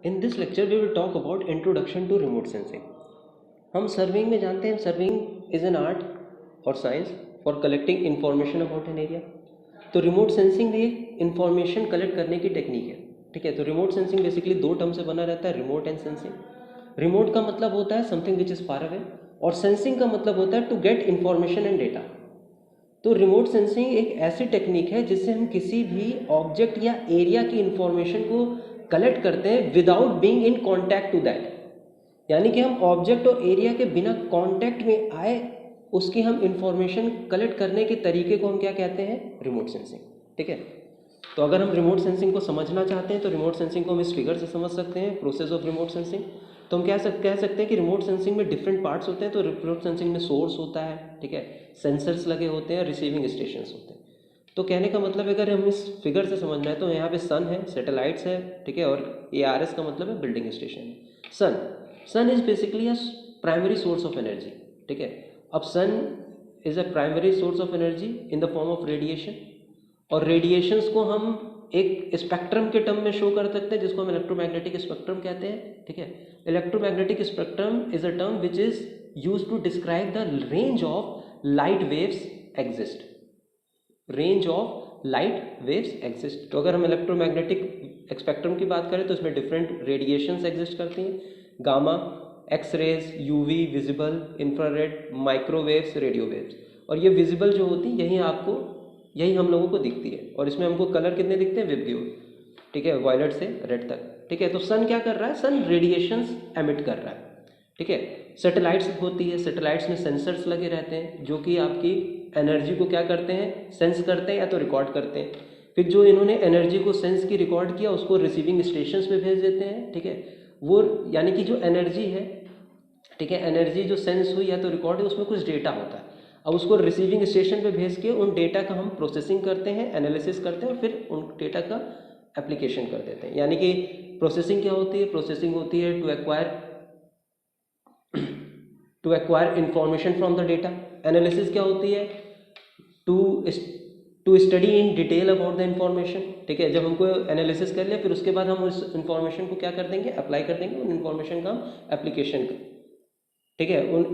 In this lecture, we will talk about introduction to remote sensing. हम serving में जानते हैं सर्विंग इज एन आर्ट और science for collecting information about an area. तो remote sensing भी एक information collect करने की टेक्निक है। ठीक है, तो रिमोट सेंसिंग बेसिकली दो टर्म से बना रहता है, रिमोट एंड सेंसिंग। रिमोट का मतलब होता है something which is far away, और सेंसिंग का मतलब होता है to get information and data. तो रिमोट सेंसिंग एक ऐसी टेक्निक है जिससे हम किसी भी ऑब्जेक्ट या एरिया की इंफॉर्मेशन को कलेक्ट करते हैं without being in contact to that. यानी कि हम ऑब्जेक्ट और एरिया के बिना कांटेक्ट में आए उसकी हम इंफॉर्मेशन कलेक्ट करने के तरीके को हम क्या कहते हैं, रिमोट सेंसिंग। ठीक है, तो अगर हम रिमोट सेंसिंग को समझना चाहते हैं तो रिमोट सेंसिंग को हम इस फिगर से समझ सकते हैं, प्रोसेस ऑफ रिमोट सेंसिंग। तो हम कह सकते हैं कि रिमोट सेंसिंग में डिफरेंट पार्ट्स होते हैं। तो रिमोट सेंसिंग में सोर्स होता है, ठीक है, सेंसर्स लगे होते हैं, रिसीविंग स्टेशंस होते हैं। तो कहने का मतलब अगर हम इस फिगर से समझना है तो यहाँ पे सन है, सैटेलाइट्स है, ठीक है, और ARS का मतलब है बिल्डिंग स्टेशन है। Sun is basically a primary source of energy. ठीक है, अब sun is a primary source of energy in the form of radiation, और रेडिएशंस को हम एक स्पेक्ट्रम के टर्म में शो कर सकते हैं जिसको हम इलेक्ट्रोमैग्नेटिक स्पेक्ट्रम कहते हैं। ठीक है, electromagnetic spectrum is a term which is use to describe the range of light waves exist. Range of light waves exist. तो अगर हम इलेक्ट्रोमैग्नेटिक स्पेक्ट्रम की बात करें तो इसमें डिफरेंट रेडिएशंस एग्जिस्ट करती हैं, gamma, X rays, UV, visible, infrared, microwaves, radio waves. और ये विजिबल जो होती है यही हम लोगों को दिखती है, और इसमें हमको कलर कितने दिखते हैं, विबग्यू। ठीक है, वायलेट से रेड तक। ठीक है, तो सन क्या कर रहा है, सन रेडिएशंस एमिट कर रहा है। ठीक है, सैटेलाइट्स होती है, सैटेलाइट्स में सेंसर्स लगे रहते हैं जो कि आपकी एनर्जी को क्या करते हैं, सेंस करते हैं या तो रिकॉर्ड करते हैं। फिर जो इन्होंने एनर्जी को सेंस की रिकॉर्ड किया उसको रिसीविंग स्टेशंस पे भेज देते हैं। ठीक है, वो यानी कि जो एनर्जी है, ठीक है, एनर्जी जो सेंस हुई या तो रिकॉर्ड है उसमें कुछ डेटा होता है। अब उसको रिसीविंग स्टेशन पे भेज के उन डेटा का हम प्रोसेसिंग करते हैं, एनालिसिस करते हैं, और फिर उन डेटा का एप्लीकेशन कर देते हैं। यानी कि प्रोसेसिंग क्या होती है, प्रोसेसिंग होती है to acquire information from the data. Analysis क्या होती है, to to study in detail about the information. ठीक है, जब हमको एनालिसिस कर लिया फिर उसके बाद हम उस इंफॉर्मेशन को क्या कर देंगे, अप्लाई कर देंगे, उन इंफॉर्मेशन का हम एप्लीकेशन कर, ठीक है, उन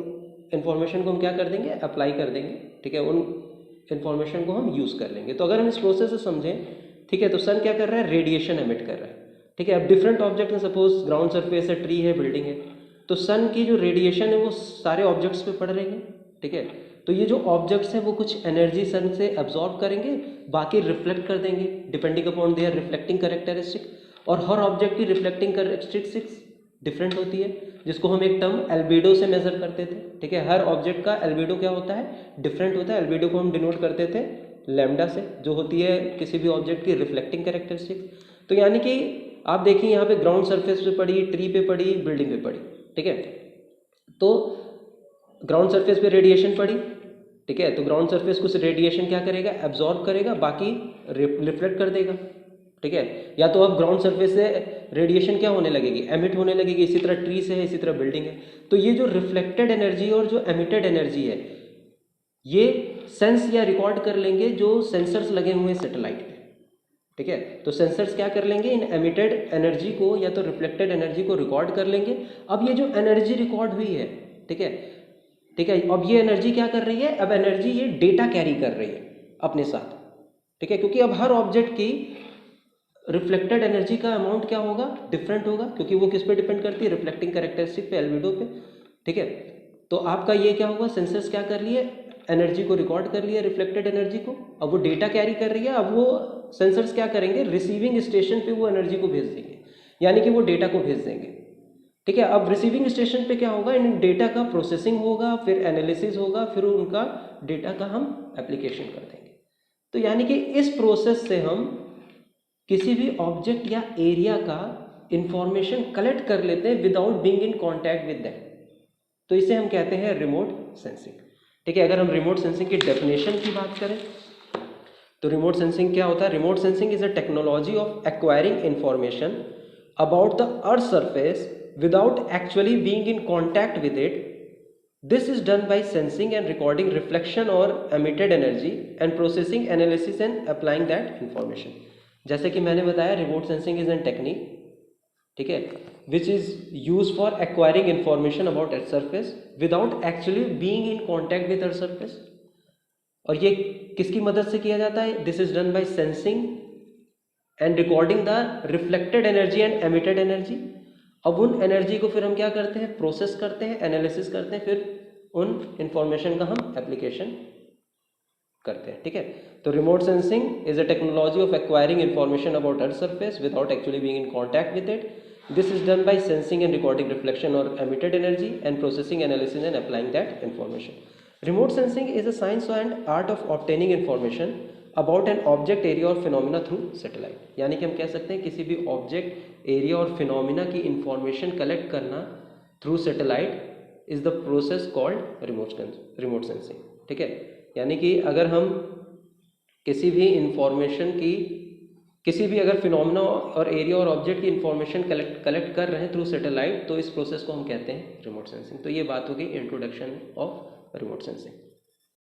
इंफॉर्मेशन को हम क्या कर देंगे, अप्लाई कर देंगे। ठीक है, उन इंफॉर्मेशन को हम यूज़ कर लेंगे। तो अगर हम इस प्रोसेस से समझें, ठीक है, तो सन क्या कर रहा है, रेडिएशन एमिट कर रहा है। ठीक है, अब डिफरेंट ऑब्जेक्ट में सपोज ग्राउंड सरफेस है, ट्री है, बिल्डिंग है, तो सन की जो रेडिएशन है वो सारे ऑब्जेक्ट्स पे पड़ रही है। ठीक है, तो ये जो ऑब्जेक्ट्स हैं वो कुछ एनर्जी सन से एब्जॉर्ब करेंगे, बाकी रिफ्लेक्ट कर देंगे depending upon their reflecting characteristic. और हर ऑब्जेक्ट की रिफ्लेक्टिंग कैरेक्टरिस्टिक्स डिफरेंट होती है, जिसको हम एक टर्म एल्बिडो से मेजर करते थे। ठीक है, हर ऑब्जेक्ट का एल्बिडो क्या होता है, डिफरेंट होता है। एल्बिडो को हम डिनोट करते थे लैम्डा से, जो होती है किसी भी ऑब्जेक्ट की रिफ्लेक्टिंग कैरेक्टरिस्टिक्स। तो यानी कि आप देखिए यहाँ पे ग्राउंड सरफेस पे पड़ी, ट्री पे पड़ी, बिल्डिंग पे पड़ी। ठीक है, तो ग्राउंड सरफेस पे रेडिएशन पड़ी। ठीक है, तो ग्राउंड सरफेस कुछ रेडिएशन क्या करेगा, एब्जॉर्ब करेगा, बाकी रिफ्लेक्ट कर देगा। ठीक है, या तो अब ग्राउंड सरफेस से रेडिएशन क्या होने लगेगी, एमिट होने लगेगी। इसी तरह ट्री से है, इसी तरह बिल्डिंग है। तो ये जो रिफ्लेक्टेड एनर्जी और जो एमिटेड एनर्जी है ये सेंस या रिकॉर्ड कर लेंगे जो सेंसर्स लगे हुए हैं सैटेलाइट पे। ठीक है, तो सेंसर्स क्या कर लेंगे, इन एमिटेड एनर्जी को या तो रिफ्लेक्टेड एनर्जी को रिकॉर्ड कर लेंगे। अब ये जो एनर्जी रिकॉर्ड हुई है, ठीक है, ठीक है, अब ये एनर्जी क्या कर रही है, अब एनर्जी ये डेटा कैरी कर रही है अपने साथ। ठीक है, क्योंकि अब हर ऑब्जेक्ट की रिफ्लेक्टेड एनर्जी का अमाउंट क्या होगा, डिफरेंट होगा, क्योंकि वो किस पे डिपेंड करती है, रिफ्लेक्टिंग कैरेक्टरिस्टिक पे, एल्बिडो पे। ठीक है, तो आपका ये क्या होगा, सेंसर्स क्या कर लिए, एनर्जी को रिकॉर्ड कर लिया, रिफ्लेक्टेड एनर्जी को। अब वो डेटा कैरी कर रही है, अब वो सेंसर्स क्या करेंगे, रिसीविंग स्टेशन पे वो एनर्जी को भेज देंगे, यानी कि वो डेटा को भेज देंगे। ठीक है, अब रिसीविंग स्टेशन पे क्या होगा, इन डेटा का प्रोसेसिंग होगा, फिर एनालिसिस होगा, फिर उनका डेटा का हम एप्लीकेशन कर देंगे। तो यानी कि इस प्रोसेस से हम किसी भी ऑब्जेक्ट या एरिया का इंफॉर्मेशन कलेक्ट कर लेते हैं without being in contact with that. तो इसे हम कहते हैं रिमोट सेंसिंग। ठीक है, अगर हम रिमोट सेंसिंग की डेफिनेशन की बात करें तो रिमोट सेंसिंग क्या होता है, remote sensing is a technology of acquiring information about the earth surface without actually being in contact with it. This is done by sensing and recording reflection or emitted energy and processing, analysis and applying that information. जैसे कि मैंने बताया, remote sensing is an technique ठीक है, which is use for acquiring information about earth surface without actually being in contact with earth surface. और ये किसकी मदद से किया जाता है? This is done by sensing and recording the reflected energy and emitted energy. अब उन एनर्जी को फिर हम क्या करते हैं? प्रोसेस करते हैं, एनालिसिस करते हैं, फिर उन इंफॉर्मेशन का हम एप्लीकेशन करते हैं। ठीक है, तो remote sensing is a technology of acquiring information about earth surface without actually being in contact with it. This is done by sensing and recording reflection or emitted energy and processing, analysis and applying that information. Remote sensing is a science and art of obtaining information about an object, area और phenomena through satellite। यानी कि हम कह सकते हैं किसी भी object, area और फिनोमिना की इंफॉर्मेशन कलेक्ट करना through satellite is the process called remote sensing. ठीक है, यानी कि अगर हम किसी भी इंफॉर्मेशन की, किसी भी अगर फिनोमिना और एरिया और ऑब्जेक्ट की इंफॉर्मेशन कलेक्ट कर रहे हैं थ्रू सैटेलाइट, तो इस प्रोसेस को हम कहते हैं रिमोट सेंसिंग। तो ये बात होगी इंट्रोडक्शन ऑफ remote sensing।